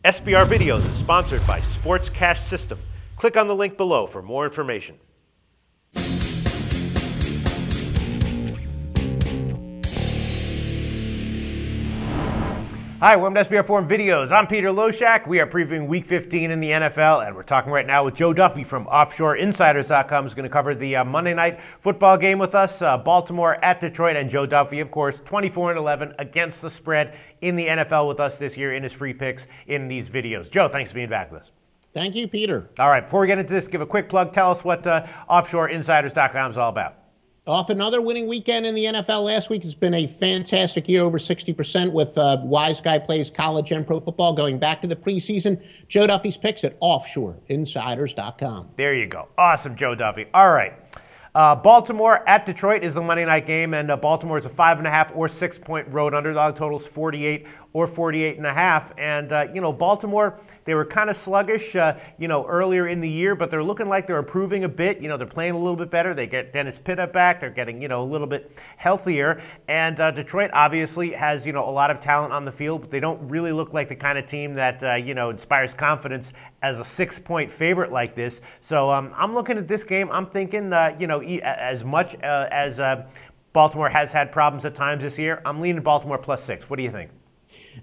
SBR Videos is sponsored by Sports Cash System. Click on the link below for more information. Hi, welcome to SBR Forum Videos. I'm Peter Loshak. We are previewing Week 15 in the NFL, and we're talking right now with Joe Duffy from OffshoreInsiders.com, who's going to cover the Monday night football game with us. Baltimore at Detroit, and Joe Duffy, of course, 24-11 against the spread in the NFL with us this year in his free picks in these videos. Joe, thanks for being back with us. Thank you, Peter. All right, before we get into this, give a quick plug. Tell us what OffshoreInsiders.com is all about. Off another winning weekend in the NFL last week. It's been a fantastic year, over 60% with Wise Guy Plays College and Pro Football going back to the preseason. Joe Duffy's picks at OffshoreInsiders.com. There you go. Awesome, Joe Duffy. All right. Baltimore at Detroit is the Monday night game, and Baltimore is a 5.5 or 6 point road underdog. Totals 48 or 48.5. And, Baltimore, they were kind of sluggish, earlier in the year, but they're looking like they're improving a bit. They're playing a little bit better. They get Dennis Pitta back. They're getting, a little bit healthier. And Detroit obviously has, a lot of talent on the field, but they don't really look like the kind of team that, inspires confidence as a 6 point favorite like this. So I'm looking at this game. I'm thinking, as much as Baltimore has had problems at times this year, I'm leaning Baltimore +6. What do you think?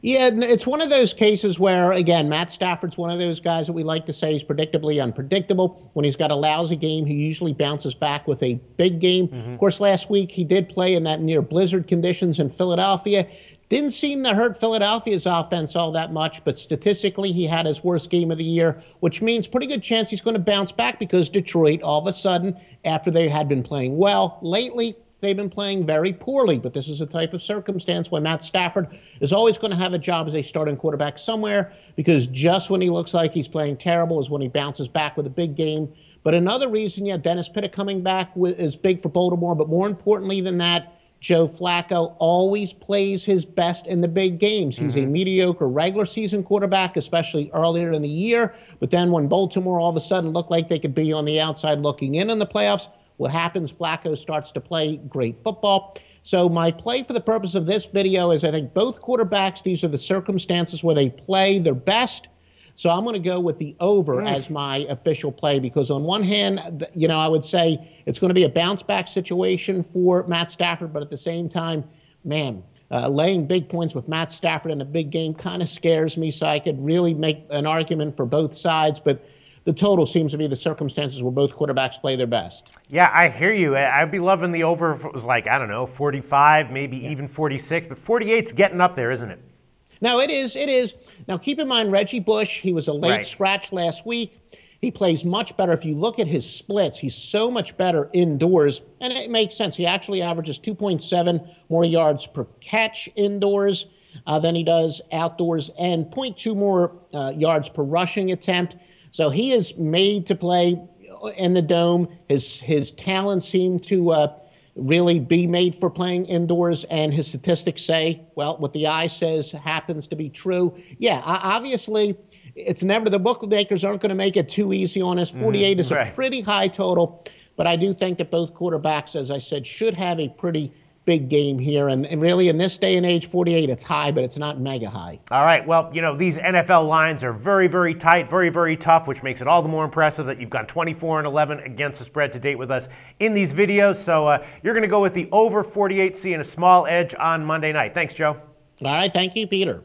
Yeah, it's one of those cases where, again, Matt Stafford's one of those guys that we like to say is predictably unpredictable. When he's got a lousy game, he usually bounces back with a big game. Of course, last week he did play in that near blizzard conditions in Philadelphia. Didn't seem to hurt Philadelphia's offense all that much, but statistically he had his worst game of the year, which means pretty good chance he's going to bounce back because Detroit, all of a sudden, after they had been playing well lately, they've been playing very poorly. But this is a type of circumstance where Matt Stafford is always going to have a job as a starting quarterback somewhere, because just when he looks like he's playing terrible is when he bounces back with a big game. But another reason, Dennis Pitta coming back is big for Baltimore, but more importantly than that, Joe Flacco always plays his best in the big games. He's a mediocre regular season quarterback, especially earlier in the year. But then when Baltimore all of a sudden looked like they could be on the outside looking in the playoffs, what happens? Flacco starts to play great football. So my play for the purpose of this video is I think both quarterbacks, these are the circumstances where they play their best. So I'm going to go with the over as my official play because on one hand, I would say it's going to be a bounce back situation for Matt Stafford, but at the same time, man, laying big points with Matt Stafford in a big game kind of scares me. So I could really make an argument for both sides, but the total seems to be the circumstances where both quarterbacks play their best. Yeah, I hear you. I'd be loving the over if it was like, 45, maybe even 46, but 48's getting up there, isn't it? No, it is. It is. Now, keep in mind, Reggie Bush, he was a late scratch last week. He plays much better. If you look at his splits, he's so much better indoors, and it makes sense. He actually averages 2.7 more yards per catch indoors than he does outdoors, and 0.2 more yards per rushing attempt. So he is made to play in the dome. His talents seem to really be made for playing indoors, and his statistics say, well, what the eye says happens to be true. Yeah, obviously, it's never, the bookmakers aren't going to make it too easy on us. 48 is a pretty high total, but I do think that both quarterbacks, as I said, should have a pretty big game here. And really, in this day and age, 48, it's high, but it's not mega high. All right. Well, these NFL lines are very, very tight, very, very tough, which makes it all the more impressive that you've gone 24-11 against the spread to date with us in these videos. So you're going to go with the over 48, seeing a small edge on Monday night. Thanks, Joe. All right. Thank you, Peter.